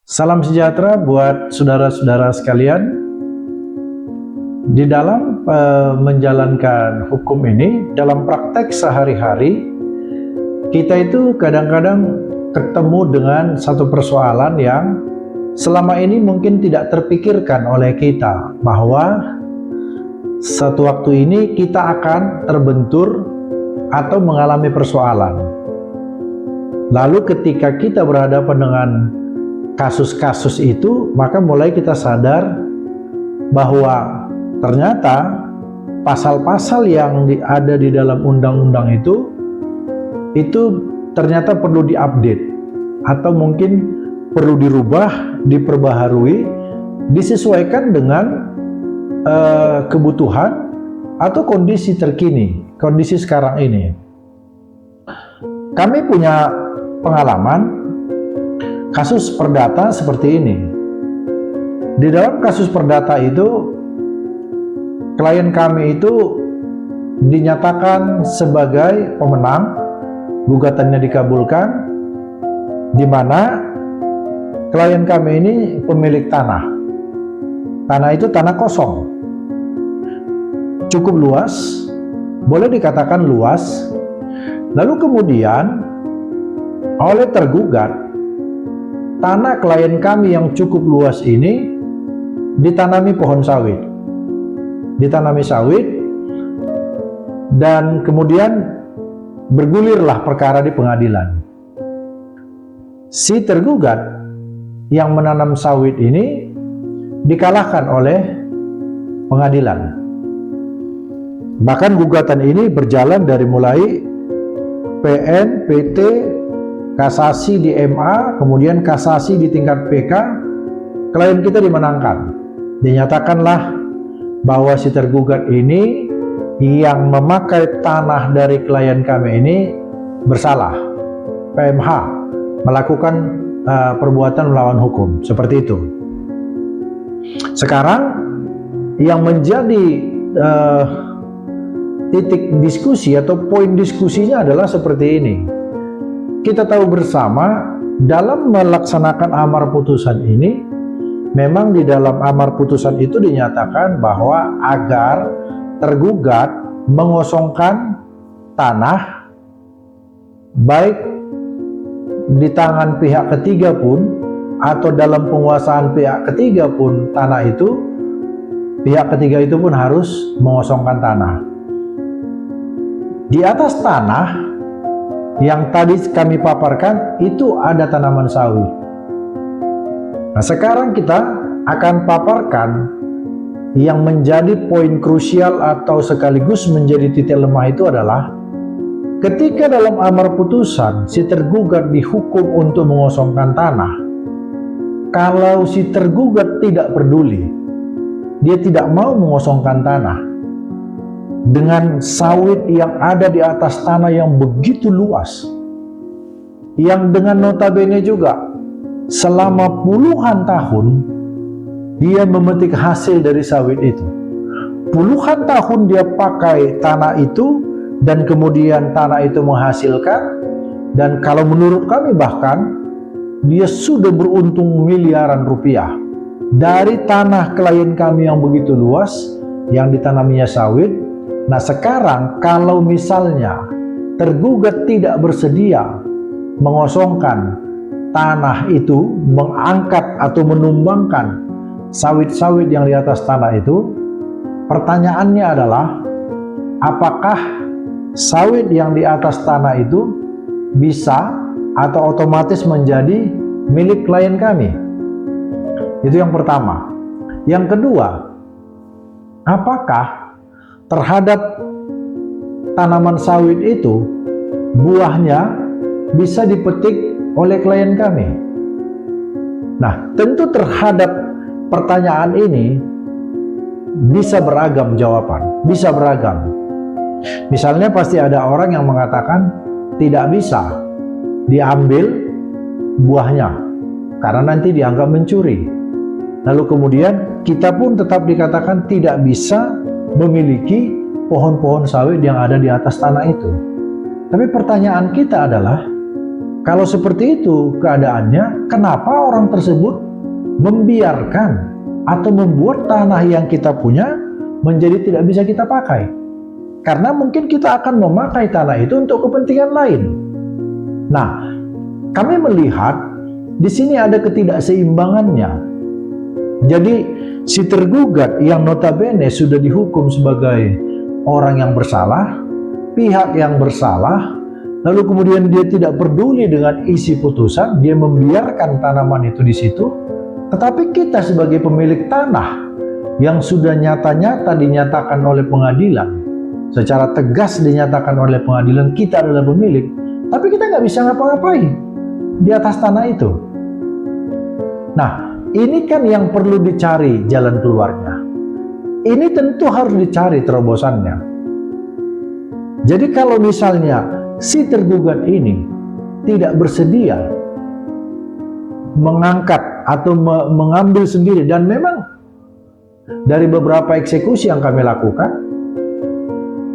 Salam sejahtera buat saudara-saudara sekalian. Di dalam menjalankan hukum ini, dalam praktek sehari-hari, kita itu kadang-kadang ketemu dengan satu persoalan yang selama ini mungkin tidak terpikirkan oleh kita, bahwa satu waktu ini kita akan terbentur atau mengalami persoalan. Lalu ketika kita berhadapan dengan kasus-kasus itu, maka mulai kita sadar bahwa ternyata pasal-pasal yang ada di dalam undang-undang itu ternyata perlu diupdate atau mungkin perlu dirubah, diperbaharui, disesuaikan dengan kebutuhan atau kondisi terkini, kondisi sekarang ini. Kami punya pengalaman kasus perdata seperti ini. Di dalam kasus perdata itu, klien kami itu dinyatakan sebagai pemenang, gugatannya dikabulkan, di mana klien kami ini pemilik tanah. Tanah itu tanah kosong, cukup luas, boleh dikatakan luas. Lalu kemudian oleh tergugat, tanah klien kami yang cukup luas ini ditanami pohon sawit. Ditanami sawit, dan kemudian bergulirlah perkara di pengadilan. Si tergugat yang menanam sawit ini dikalahkan oleh pengadilan. Bahkan gugatan ini berjalan dari mulai PN, PT, kasasi di MA, kemudian kasasi di tingkat PK. Klien kita dimenangkan. Dinyatakanlah bahwa si tergugat ini yang memakai tanah dari klien kami ini bersalah, PMH, melakukan perbuatan melawan hukum, seperti itu. Sekarang yang menjadi titik diskusi atau poin diskusinya adalah seperti ini. Kita tahu bersama, dalam melaksanakan amar putusan ini, memang di dalam amar putusan itu dinyatakan bahwa agar tergugat mengosongkan tanah, baik di tangan pihak ketiga pun atau dalam penguasaan pihak ketiga pun, tanah itu, pihak ketiga itu pun harus mengosongkan tanah. Di atas tanah yang tadi kami paparkan itu ada tanaman sawit. Nah, sekarang kita akan paparkan yang menjadi poin krusial atau sekaligus menjadi titik lemah itu adalah ketika dalam amar putusan si tergugat dihukum untuk mengosongkan tanah. Kalau si tergugat tidak peduli, dia tidak mau mengosongkan tanah dengan sawit yang ada di atas tanah yang begitu luas, yang dengan notabene juga selama puluhan tahun dia memetik hasil dari sawit itu. Puluhan tahun dia pakai tanah itu, dan kemudian tanah itu menghasilkan, dan kalau menurut kami bahkan dia sudah beruntung miliaran rupiah dari tanah klien kami yang begitu luas yang ditanaminya sawit. Nah, sekarang kalau misalnya tergugat tidak bersedia mengosongkan tanah itu, mengangkat atau menumbangkan sawit-sawit yang di atas tanah itu, pertanyaannya adalah apakah sawit yang di atas tanah itu bisa atau otomatis menjadi milik klien kami? Itu yang pertama. Yang kedua, apakah terhadap tanaman sawit itu buahnya bisa dipetik oleh klien kami? Nah, tentu terhadap pertanyaan ini bisa beragam jawaban, bisa beragam. Misalnya pasti ada orang yang mengatakan tidak bisa diambil buahnya karena nanti dianggap mencuri. Lalu kemudian kita pun tetap dikatakan tidak bisa memiliki pohon-pohon sawit yang ada di atas tanah itu. Tapi pertanyaan kita adalah, Kalau seperti itu keadaannya, kenapa orang tersebut membiarkan atau membuat tanah yang kita punya menjadi tidak bisa kita pakai? Karena mungkin kita akan memakai tanah itu untuk kepentingan lain. Nah, kami melihat di sini ada ketidakseimbangannya. Jadi si tergugat yang notabene sudah dihukum sebagai orang yang bersalah, pihak yang bersalah, lalu kemudian dia tidak peduli dengan isi putusan, dia membiarkan tanaman itu di situ. Tetapi kita sebagai pemilik tanah yang sudah nyata-nyata dinyatakan oleh pengadilan, secara tegas dinyatakan oleh pengadilan kita adalah pemilik, tapi kita nggak bisa ngapa-ngapain di atas tanah itu. Nah, ini kan yang perlu dicari jalan keluarnya. Ini tentu harus dicari terobosannya. Jadi kalau misalnya si tergugat ini tidak bersedia mengangkat atau mengambil sendiri, dan memang dari beberapa eksekusi yang kami lakukan,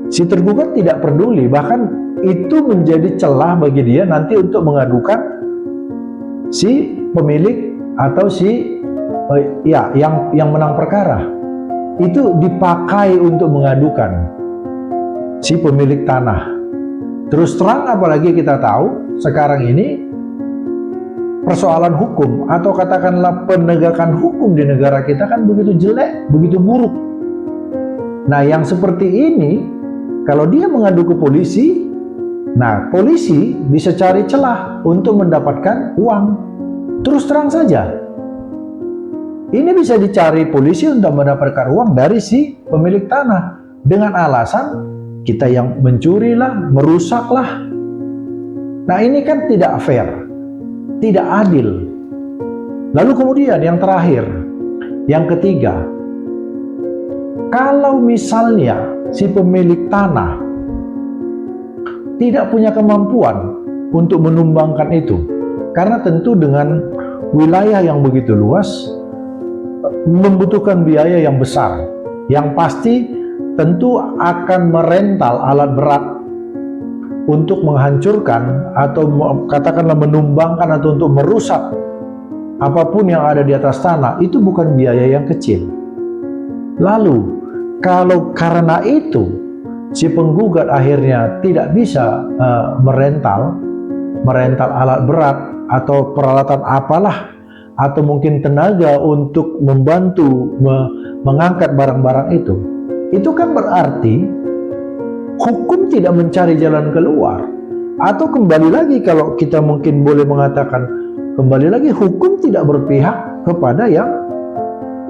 si tergugat tidak peduli, bahkan itu menjadi celah bagi dia nanti untuk mengadukan si pemilik atau si yang menang perkara. Itu dipakai untuk mengadukan si pemilik tanah. Terus terang, apalagi kita tahu sekarang ini persoalan hukum atau katakanlah penegakan hukum di negara kita kan begitu jelek, begitu buruk. Nah, yang seperti ini kalau dia mengadu ke polisi, nah polisi bisa cari celah untuk mendapatkan uang. Terus terang saja, ini bisa dicari polisi untuk mendapatkan uang dari si pemilik tanah dengan alasan kita yang mencurilah, merusaklah. Nah, ini kan tidak fair, tidak adil. Lalu kemudian yang terakhir, yang ketiga, kalau misalnya si pemilik tanah tidak punya kemampuan untuk menumbangkan itu, karena tentu dengan wilayah yang begitu luas membutuhkan biaya yang besar, yang pasti tentu akan merental alat berat untuk menghancurkan atau katakanlah menumbangkan atau untuk merusak apapun yang ada di atas tanah. Itu bukan biaya yang kecil. Lalu kalau karena itu si penggugat akhirnya tidak bisa merental alat berat atau peralatan apalah, atau mungkin tenaga untuk membantu mengangkat barang-barang itu kan berarti hukum tidak mencari jalan keluar. Atau kembali lagi, kalau kita mungkin boleh mengatakan, kembali lagi hukum tidak berpihak kepada yang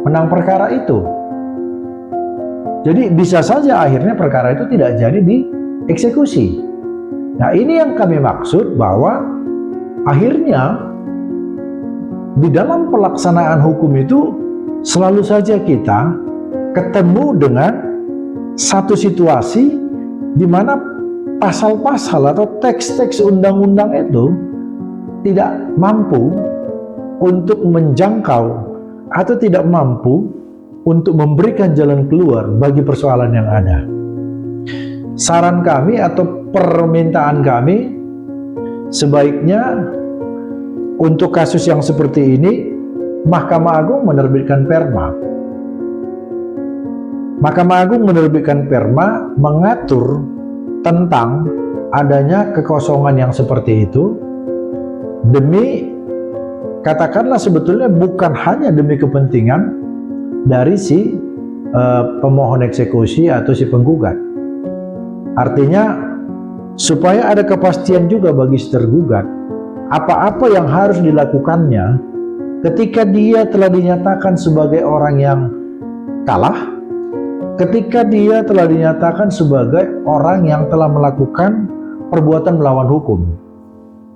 menang perkara itu. Jadi bisa saja akhirnya perkara itu tidak jadi dieksekusi. Nah, ini yang kami maksud, bahwa akhirnya di dalam pelaksanaan hukum itu selalu saja kita ketemu dengan satu situasi di mana pasal-pasal atau teks-teks undang-undang itu tidak mampu untuk menjangkau atau tidak mampu untuk memberikan jalan keluar bagi persoalan yang ada. Saran kami atau permintaan kami, sebaiknya untuk kasus yang seperti ini Mahkamah Agung menerbitkan perma. Mahkamah Agung menerbitkan perma mengatur tentang adanya kekosongan yang seperti itu, demi, katakanlah sebetulnya bukan hanya demi kepentingan dari si pemohon eksekusi atau si penggugat. Artinya supaya ada kepastian juga bagi si tergugat apa-apa yang harus dilakukannya ketika dia telah dinyatakan sebagai orang yang kalah, ketika dia telah dinyatakan sebagai orang yang telah melakukan perbuatan melawan hukum.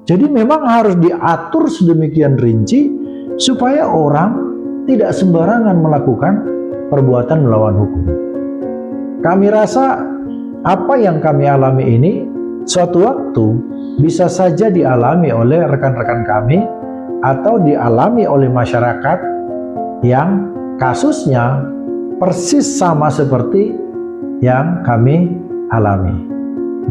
Jadi memang harus diatur sedemikian rinci supaya orang tidak sembarangan melakukan perbuatan melawan hukum. Kami rasa apa yang kami alami ini suatu waktu bisa saja dialami oleh rekan-rekan kami atau dialami oleh masyarakat yang kasusnya persis sama seperti yang kami alami.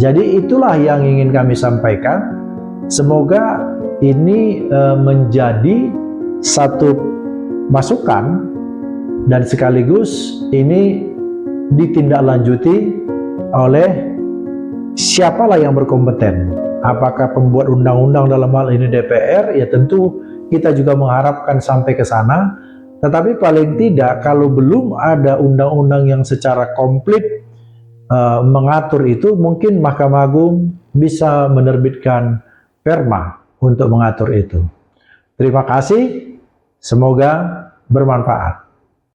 Jadi itulah yang ingin kami sampaikan, Semoga ini menjadi satu masukan dan sekaligus ini ditindaklanjuti oleh siapalah yang berkompeten. Apakah pembuat undang-undang dalam hal ini DPR? Ya tentu kita juga mengharapkan sampai ke sana. Tetapi paling tidak kalau belum ada undang-undang yang secara komplit mengatur itu, mungkin Mahkamah Agung bisa menerbitkan perma untuk mengatur itu. Terima kasih, semoga bermanfaat.